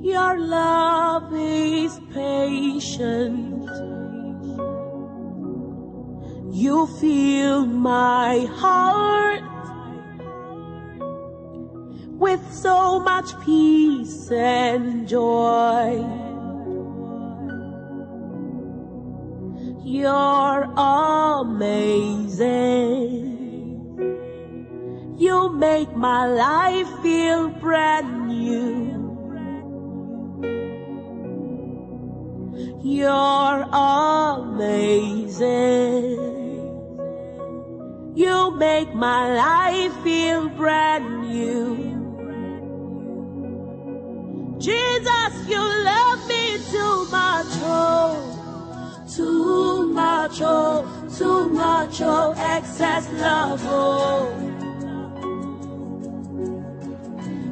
Your love is patient. You fill my heart with so much peace and joy. You're amazing. You make my life feel brand new. You're amazing. You make my life feel brand new. Jesus, you love me too much, oh, too much, oh, too much, oh, excess love, oh.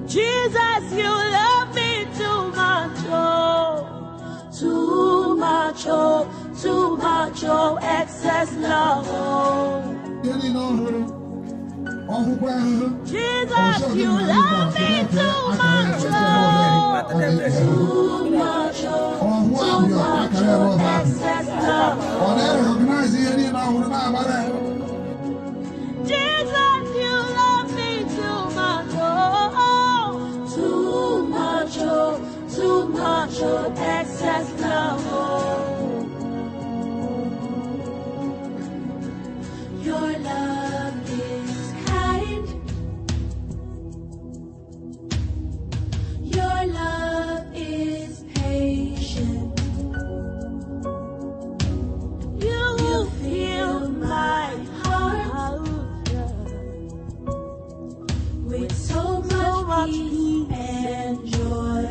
Jesus, you love me too much, oh, too much, oh, too much, oh, excess love, oh. Jesus, you love me too much, oh, too much, oh, too much, oh, excess love, oh. Jesus, you love me too much, oh, too much, oh, too much, oh, excess love, oh. Your love is kind. Your love is patient. You fill my heart with so much peace and joy.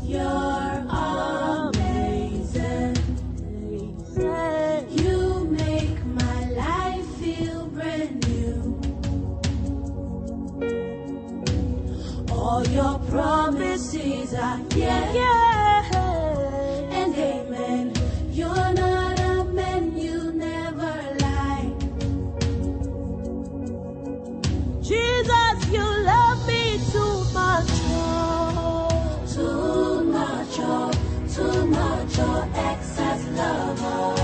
You're amazing. You make my life feel brand new. All your promises are yes and amen. You're not a man, you never lie. Jesus, you love me too much, oh, too much, oh, too much, oh, excess love, oh.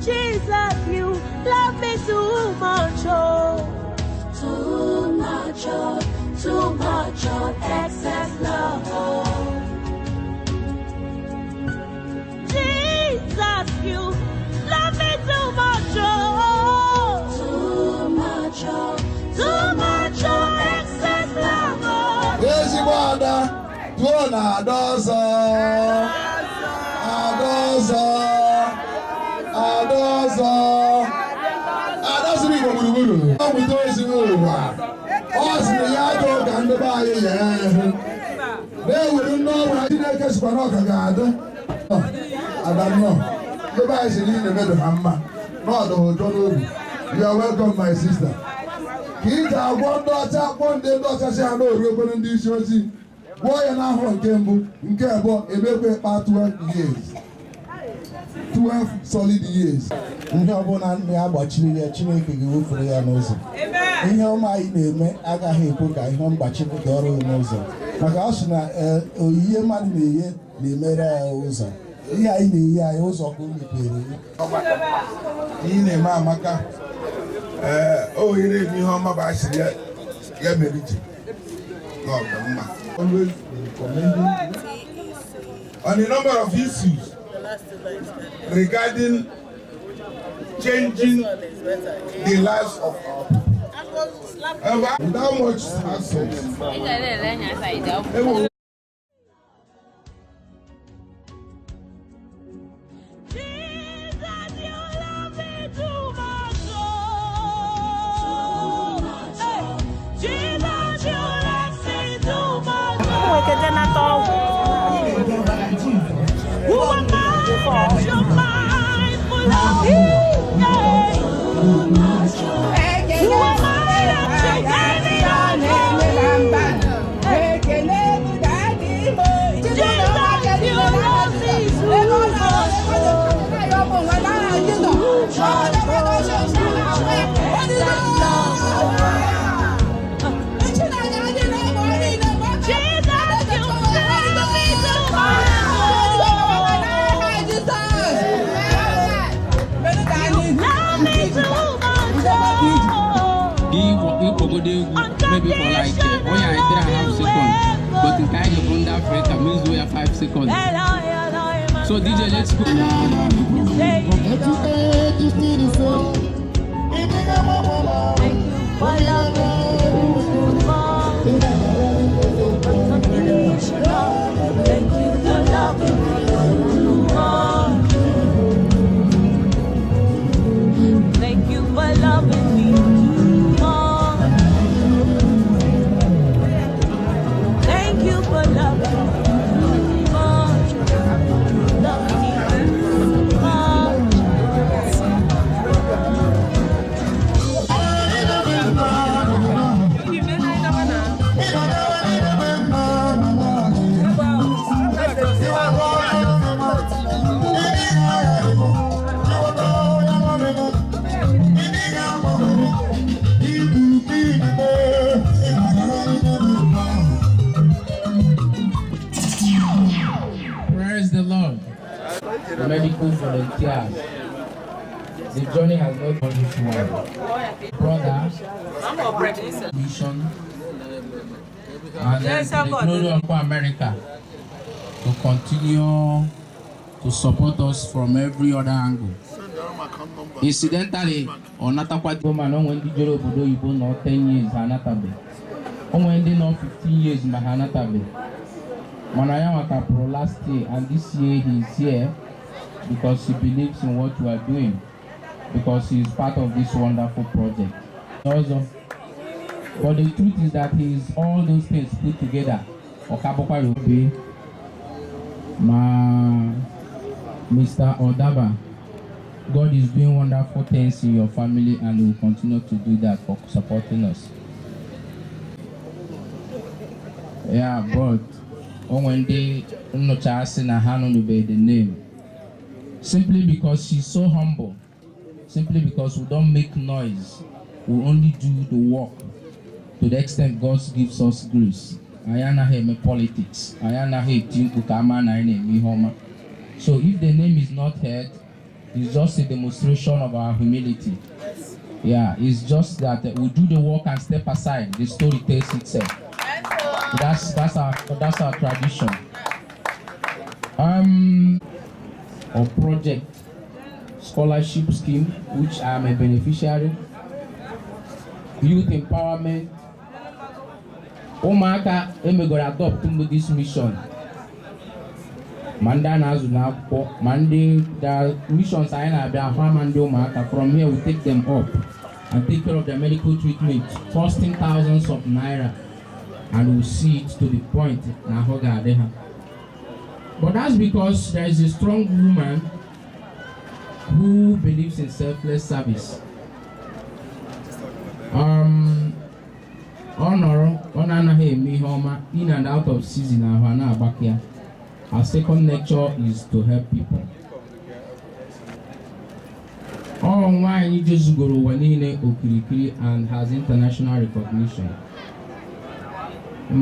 Jesus, you love me too much, oh, too much, oh, too much, oh, excess love, oh. Jesus, you love me too much, oh, too much, oh, too much, oh, excess love, oh. Yes, Umuada, Tuona Adoza, Igbo gburugburu. Ọ bụ tozi ụwa. Ọ sịrị ya atọ ka ndị be anyị ya ehe. Na-ewere n'ọrụ ha Chineke sikwa na ọka ga-adị. Adanọ, ndị be anyị sịrị na-emedo ha mma. N'ọdụ ụjọ n'obi. You are welcome, my sister. Ka ị ga-agwọ ndị ọcha akpọ ndị ọcha si ha n'oru ekwere ndị isi ozi. Gwọọ ya n'ahụ nke mbụ, nke abụọ emekwe kpa 12 years. 12 solid years. Ihe ọbụla nne ya gbachiri ya Chineke ga-ewefere ya n'ụzọ. Ihe ọma anyị na-eme agaghị ekwe ka ihe mgbachiri dị ọrụ n'ụzọ. Maka ọ sị na oyiye mmadụ na-enye na-emere ya ụzọ. Ihe anyị na-eyi anyị ụzọ ka o mepere ya. Ihe na-eme amaka. Ohere ihe ọma bụ asịrị ya mere ije. Always commending on a number of issues regarding changing the lives of our people. Without much hassle. What is that love? maybe for like 3.5 seconds. But in kind of under Africa means we have 5 seconds. So DJ, let's go. Thank you for loving me more. Thank you for loving me more. Love me more. Praise the Lord. Medical volunteers. The journey has not gone this way. Brother, mission, and then the glory of America to continue to support us from every other angle. Incidentally, on Natakwat woman, when the Joro Budo Ibo not 10 years, Hanatabe. When they not 15 years, Mahanatabe. Manayamaka Pro last year, and this year he is here because he believes in what we are doing, because he is part of this wonderful project. Also, but the truth is that he is all those things put together. Okaboka Yobe, Mr. Odaba, God is doing wonderful things in your family, and will continue to do that for supporting us. Yeah, but when they not asking a hand on the name, simply because she's so humble, simply because we don't make noise, we only do the work to the extent God gives us grace. I am not politics. I am not home. So if the name is not heard, it's just a demonstration of our humility. Yeah, it's just that we do the work and step aside. The story tells itself. That's our tradition. Our project scholarship scheme, which I am a beneficiary. Youth empowerment. Omaka emegora adopt this mission. Mandana Zunako, Monday, the missions I have Omaka. From here we take them up and take care of their medical treatment, costing thousands of naira. And we'll see it to the point. But that's because there is a strong woman who believes in selfless service. Honor, in and out of season, our second nature is to help people. Oh, why you just go to Wanine Okirikiri and has international recognition. I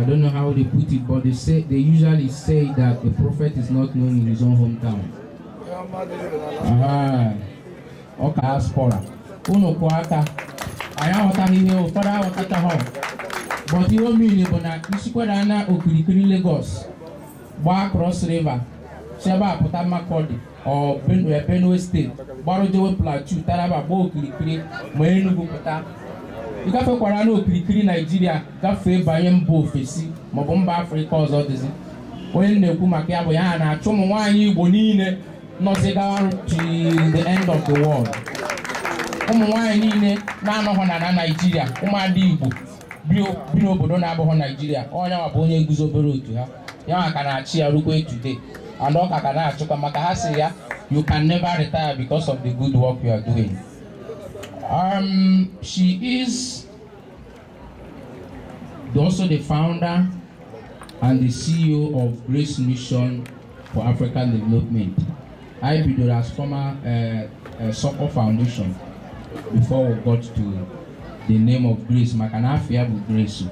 don't know how they put it, but they usually say that the prophet is not known in his own hometown. Okay, Diaspra. Uno kwaka. Aya wata hihe ofara wata home. But you mean bona isikwada na Okirikiri Lagos. Ba cross river. Sheba pota Makodi or Benue State. Barojewe Plateau, Taraba, Bo Okirikiri, Moenugu pota. You got to Quarano, Kirikiri, Nigeria, got free by Mbo Fesi, Mobomba Africa, or this. When the Kumakiana, Chomwani, Bonine, not to the end of the world. Omwani, Nano, Nigeria, Umadibu, Bio Bodona, Nigeria, or our Bonnie Guzobero to her. Yamakachi are going today. And Okakana, Chokamakahasi, you can never retire because of the good work you are doing. She is also the founder and the CEO of Grace Mission for African Development. I be the former soccer foundation before we got to the name of Grace. Makanafia with Grace.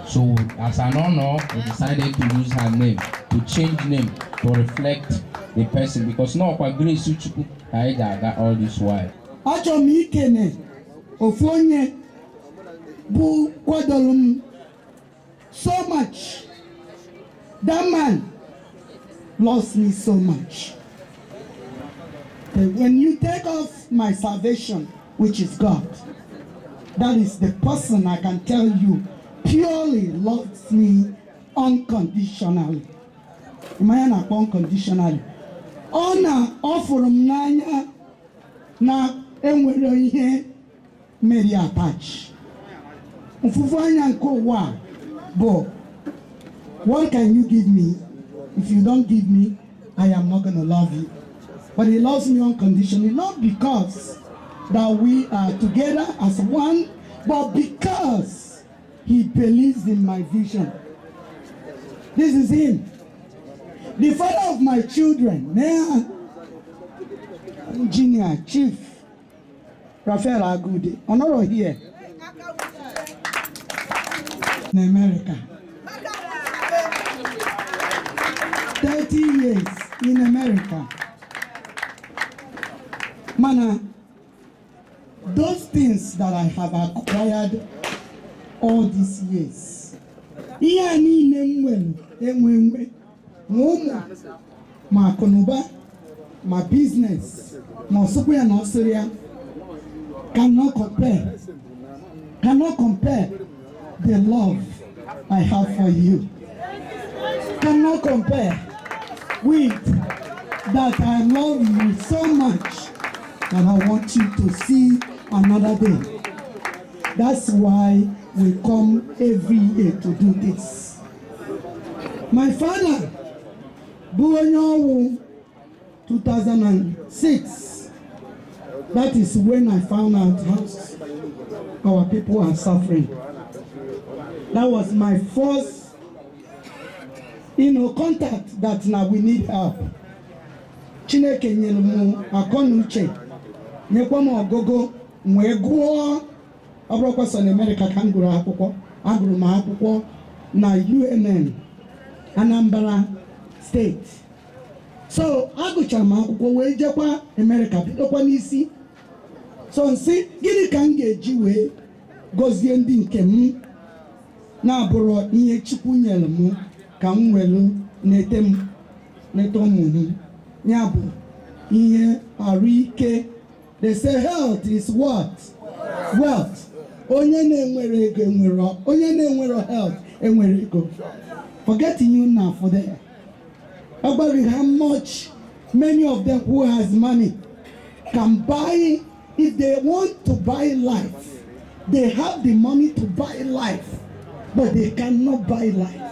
So as an honor, we decided to use her name, to change name to reflect the person, because no kwa grace Chukwu I got all this while. Achọ m ikene ofu onye bụ kwadolum so much. That man loves me so much. When you take off my salvation, which is God, that is the person I can tell you purely loves me unconditionally. Imagine unconditionally. Ona offer n'anya na enwere ihe mere attach. Mfufu anya nke ụwa bụ, what can you give me? If you don't give me, I am not going to love you. But he loves me unconditionally, not because that we are together as one, but because he believes in my vision. This is him. The father of my children, Engineer Chief Raphael Agude, Honor here in America. 30 years in America. Mana, those things that I have acquired all these years, my konuba, my business, my super and Australia cannot compare the love I have for you. Cannot compare with that I love you so much that I want you to see another day. That's why we come every year to do this. My father, Buonyo, 2006, that is when I found out how our people are suffering. That was my first, contact that now we need help. Chineke nyere m akọnuche, nyekwa m ogogo, mwee gụọ akwụkwọ sọ na America ka m gụrụ akwụkwọ. Agụrụ m akwụkwọ na UNN, Anambra State. So agụchara m akwụkwọ wee jekwa America, bidokwa n'isi. So nsị, gịnị ka m ga-eji wee gọzie ndị nke m na-abụrụ ihe Chukwu nyere m ka m welu nete ụmụ m. Ya bụ ihe arụ ike. They say health is what? Wealth. Onye na-enwere ego enwere, onye na-enwere health enwere ego. Forgetting you now for that. About how much many of them who has money can buy, if they want to buy life, they have the money to buy life, but they cannot buy life.